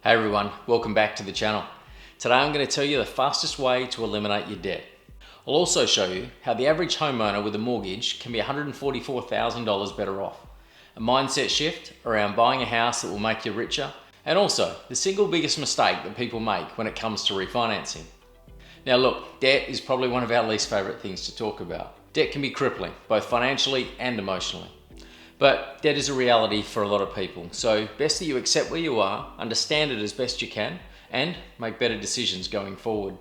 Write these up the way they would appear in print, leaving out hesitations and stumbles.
Hey everyone, welcome back to the channel. Today I'm going to tell you the fastest way to eliminate your debt. I'll also show you how the average homeowner with a mortgage can be $144,000 better off, a mindset shift around buying a house that will make you richer, and also the single biggest mistake that people make when it comes to refinancing. Now look, debt is probably one of our least favourite things to talk about. Debt can be crippling, both financially and emotionally. But debt is a reality for a lot of people, so best that you accept where you are, understand it as best you can, and make better decisions going forward.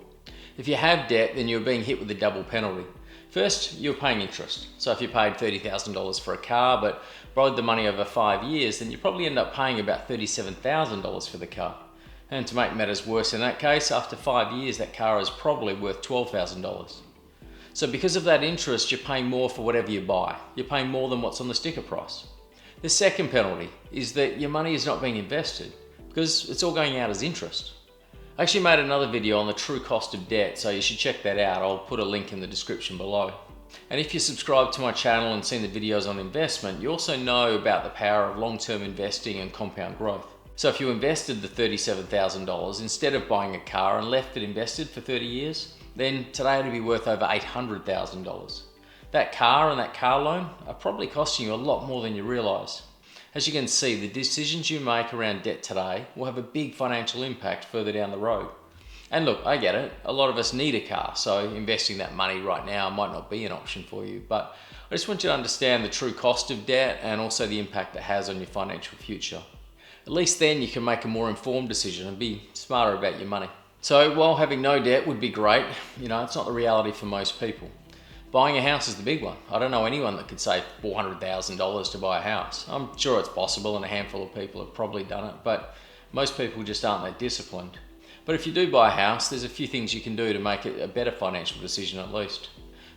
If you have debt, then you're being hit with a double penalty. First, you're paying interest. So if you paid $30,000 for a car but borrowed the money over 5 years, then you probably end up paying about $37,000 for the car. And to make matters worse in that case, after 5 years that car is probably worth $12,000. So because of that interest, you're paying more for whatever you buy. You're paying more than what's on the sticker price. The second penalty is that your money is not being invested because it's all going out as interest. I actually made another video on the true cost of debt, so you should check that out. I'll put a link in the description below. And if you subscribe to my channel and seen the videos on investment, you also know about the power of long-term investing and compound growth. So if you invested the $37,000 instead of buying a car and left it invested for 30 years, then today it'll be worth over $800,000. That car and that car loan are probably costing you a lot more than you realise. As you can see, the decisions you make around debt today will have a big financial impact further down the road. And look, I get it, a lot of us need a car, so investing that money right now might not be an option for you, but I just want you to understand the true cost of debt and also the impact it has on your financial future. At least then you can make a more informed decision and be smarter about your money. So while having no debt would be great, it's not the reality for most people. Buying a house is the big one. I don't know anyone that could save $400,000 to buy a house. I'm sure it's possible and a handful of people have probably done it, but most people just aren't that disciplined. But if you do buy a house, there's a few things you can do to make it a better financial decision at least.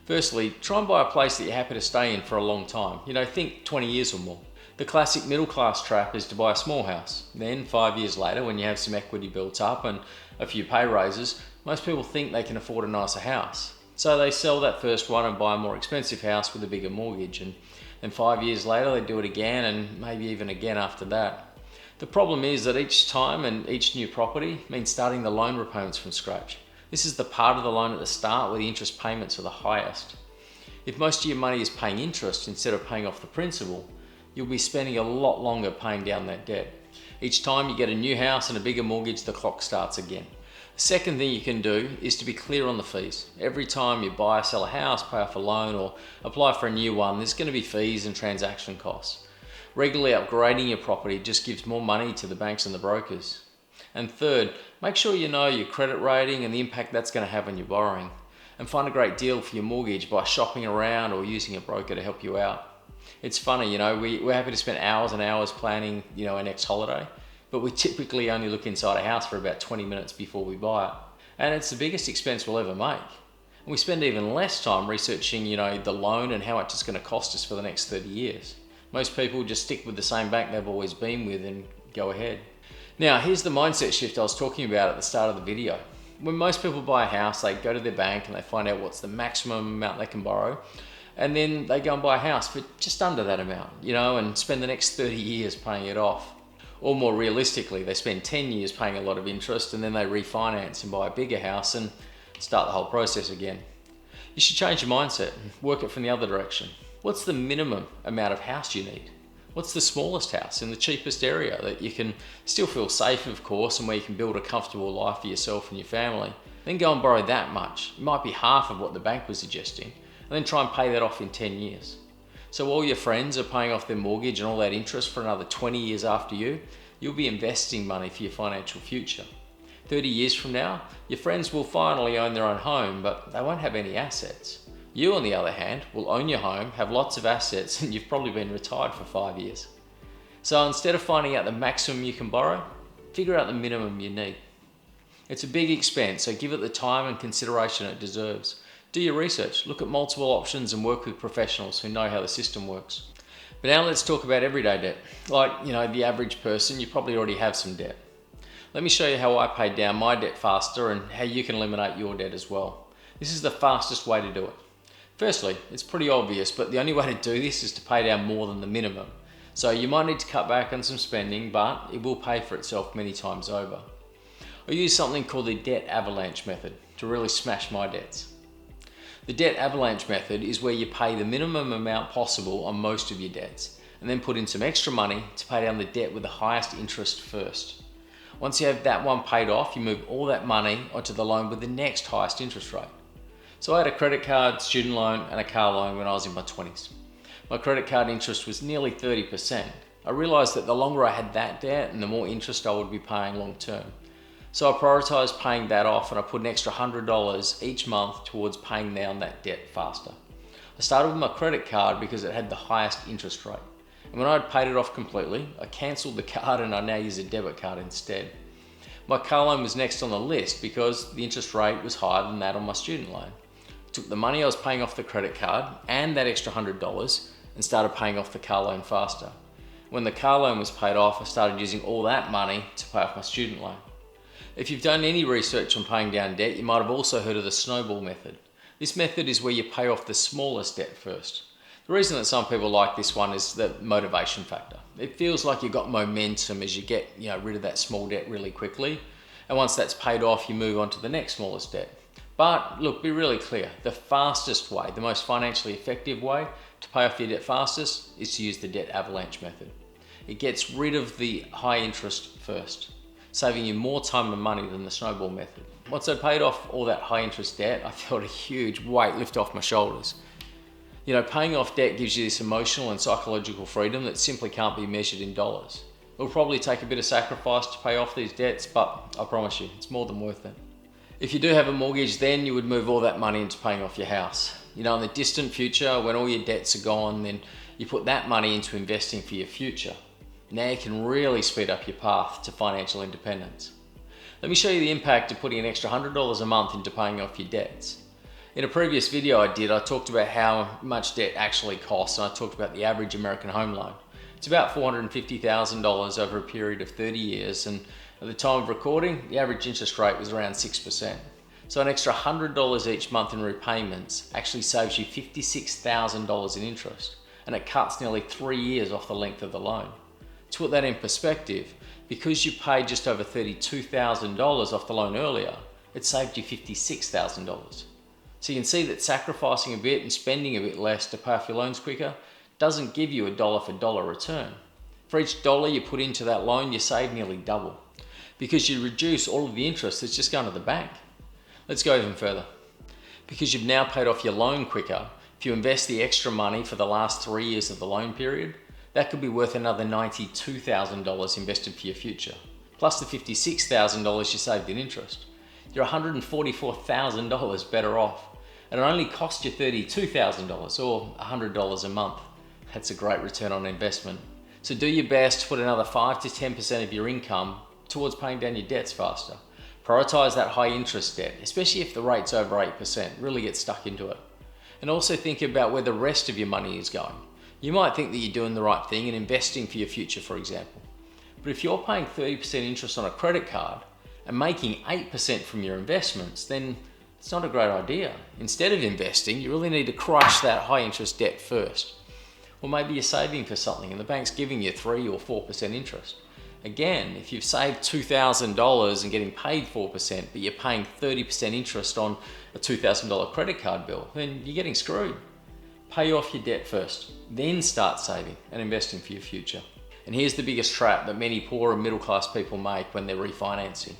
Firstly, try and buy a place that you're happy to stay in for a long time. Think 20 years or more. The classic middle class trap is to buy a small house. Then 5 years later, when you have some equity built up and a few pay raises, most people think they can afford a nicer house. So they sell that first one and buy a more expensive house with a bigger mortgage. And then 5 years later, they do it again and maybe even again after that. The problem is that each time and each new property means starting the loan repayments from scratch. This is the part of the loan at the start where the interest payments are the highest. If most of your money is paying interest instead of paying off the principal, you'll be spending a lot longer paying down that debt. Each time you get a new house and a bigger mortgage, the clock starts again. The second thing you can do is to be clear on the fees. Every time you buy or sell a house, pay off a loan or apply for a new one, there's going to be fees and transaction costs. Regularly upgrading your property just gives more money to the banks and the brokers. And third, make sure you know your credit rating and the impact that's going to have on your borrowing. And find a great deal for your mortgage by shopping around or using a broker to help you out. It's funny, we're happy to spend hours and hours planning, our next holiday, but we typically only look inside a house for about 20 minutes before we buy it. And it's the biggest expense we'll ever make. And we spend even less time researching, the loan and how much it's going to cost us for the next 30 years. Most people just stick with the same bank they've always been with and go ahead. Now, here's the mindset shift I was talking about at the start of the video. When most people buy a house, they go to their bank and they find out what's the maximum amount they can borrow. And then they go and buy a house for just under that amount, and spend the next 30 years paying it off. Or more realistically, they spend 10 years paying a lot of interest and then they refinance and buy a bigger house and start the whole process again. You should change your mindset and work it from the other direction. What's the minimum amount of house you need? What's the smallest house in the cheapest area that you can still feel safe, of course, and where you can build a comfortable life for yourself and your family? Then go and borrow that much. It might be half of what the bank was suggesting. And then try and pay that off in 10 years. So while your friends are paying off their mortgage and all that interest for another 20 years after you, you'll be investing money for your financial future. 30 years from now, your friends will finally own their own home, but they won't have any assets. You, on the other hand, will own your home, have lots of assets, and you've probably been retired for 5 years. So instead of finding out the maximum you can borrow, figure out the minimum you need. It's a big expense, so give it the time and consideration it deserves. Do your research, look at multiple options and work with professionals who know how the system works. But now let's talk about everyday debt. Like, the average person, you probably already have some debt. Let me show you how I paid down my debt faster and how you can eliminate your debt as well. This is the fastest way to do it. Firstly, it's pretty obvious, but the only way to do this is to pay down more than the minimum. So you might need to cut back on some spending, but it will pay for itself many times over. I use something called the debt avalanche method to really smash my debts. The debt avalanche method is where you pay the minimum amount possible on most of your debts and then put in some extra money to pay down the debt with the highest interest first. Once you have that one paid off, you move all that money onto the loan with the next highest interest rate. So I had a credit card, student loan and a car loan when I was in my 20s. My credit card interest was nearly 30%. I realised that the longer I had that debt and the more interest I would be paying long term. So I prioritised paying that off, and I put an extra $100 each month towards paying down that debt faster. I started with my credit card because it had the highest interest rate. And when I'd paid it off completely, I cancelled the card and I now use a debit card instead. My car loan was next on the list because the interest rate was higher than that on my student loan. I took the money I was paying off the credit card and that extra $100 and started paying off the car loan faster. When the car loan was paid off, I started using all that money to pay off my student loan. If you've done any research on paying down debt, you might have also heard of the snowball method. This method is where you pay off the smallest debt first. The reason that some people like this one is the motivation factor. It feels like you've got momentum as you get rid of that small debt really quickly. And once that's paid off, you move on to the next smallest debt. But look, be really clear. The fastest way, the most financially effective way to pay off your debt fastest is to use the debt avalanche method. It gets rid of the high interest first, saving you more time and money than the snowball method. Once I'd paid off all that high interest debt, I felt a huge weight lift off my shoulders. Paying off debt gives you this emotional and psychological freedom that simply can't be measured in dollars. It'll probably take a bit of sacrifice to pay off these debts, but I promise you, it's more than worth it. If you do have a mortgage, then you would move all that money into paying off your house. In the distant future, when all your debts are gone, then you put that money into investing for your future. Now you can really speed up your path to financial independence. Let me show you the impact of putting an extra $100 a month into paying off your debts. In a previous video I talked about how much debt actually costs, and I talked about the average American home loan. It's about $450,000 over a period of 30 years, and at the time of recording, the average interest rate was around 6%. So an extra $100 each month in repayments actually saves you $56,000 in interest, and it cuts nearly 3 years off the length of the loan. To put that in perspective, because you paid just over $32,000 off the loan earlier, it saved you $56,000. So you can see that sacrificing a bit and spending a bit less to pay off your loans quicker doesn't give you a dollar for dollar return. For each dollar you put into that loan, you save nearly double, because you reduce all of the interest that's just going to the bank. Let's go even further. Because you've now paid off your loan quicker, if you invest the extra money for the last 3 years of the loan period, that could be worth another $92,000 invested for your future, plus the $56,000 you saved in interest. You're $144,000 better off, and it only cost you $32,000 or $100 a month. That's a great return on investment. So do your best to put another 5 to 10% of your income towards paying down your debts faster. Prioritize that high interest debt, especially if the rate's over 8%. Really get stuck into it. And also think about where the rest of your money is going. You might think that you're doing the right thing and investing for your future, for example. But if you're paying 30% interest on a credit card and making 8% from your investments, then it's not a great idea. Instead of investing, you really need to crush that high interest debt first. Or maybe you're saving for something and the bank's giving you 3 or 4% interest. Again, if you've saved $2,000 and getting paid 4%, but you're paying 30% interest on a $2,000 credit card bill, then you're getting screwed. Pay off your debt first, then start saving and investing for your future. And here's the biggest trap that many poor and middle class people make when they're refinancing.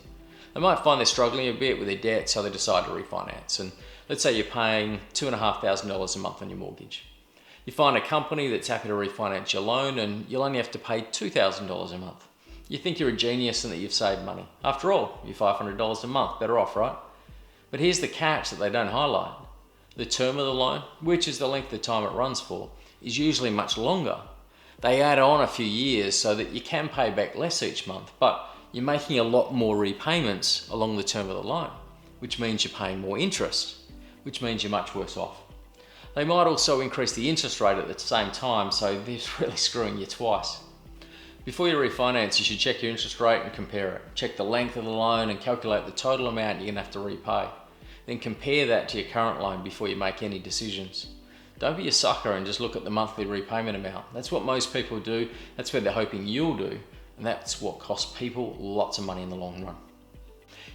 They might find they're struggling a bit with their debt, so they decide to refinance. And let's say you're paying $2,500 a month on your mortgage. You find a company that's happy to refinance your loan and you'll only have to pay $2,000 a month. You think you're a genius and that you've saved money. After all, you're $500 a month better off, right? But here's the catch that they don't highlight. The term of the loan, which is the length of time it runs for, is usually much longer. They add on a few years so that you can pay back less each month, but you're making a lot more repayments along the term of the loan, which means you're paying more interest, which means you're much worse off. They might also increase the interest rate at the same time, so they're really screwing you twice. Before you refinance, you should check your interest rate and compare it. Check the length of the loan and calculate the total amount you're going to have to repay. Then compare that to your current loan before you make any decisions. Don't be a sucker and just look at the monthly repayment amount. That's what most people do. That's what they're hoping you'll do. And that's what costs people lots of money in the long run.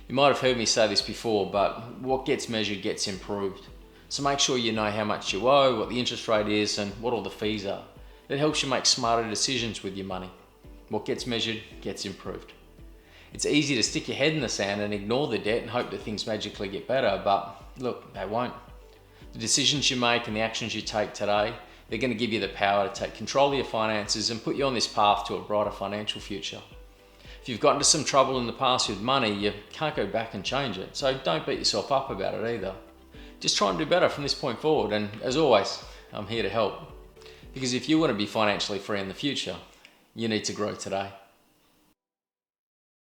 You might have heard me say this before, but what gets measured gets improved. So make sure you know how much you owe, what the interest rate is, and what all the fees are. It helps you make smarter decisions with your money. What gets measured gets improved. It's easy to stick your head in the sand and ignore the debt and hope that things magically get better, but look, they won't. The decisions you make and the actions you take today, they're going to give you the power to take control of your finances and put you on this path to a brighter financial future. If you've got into some trouble in the past with money, you can't go back and change it, so don't beat yourself up about it either. Just try and do better from this point forward, and as always, I'm here to help. Because if you want to be financially free in the future, you need to grow today.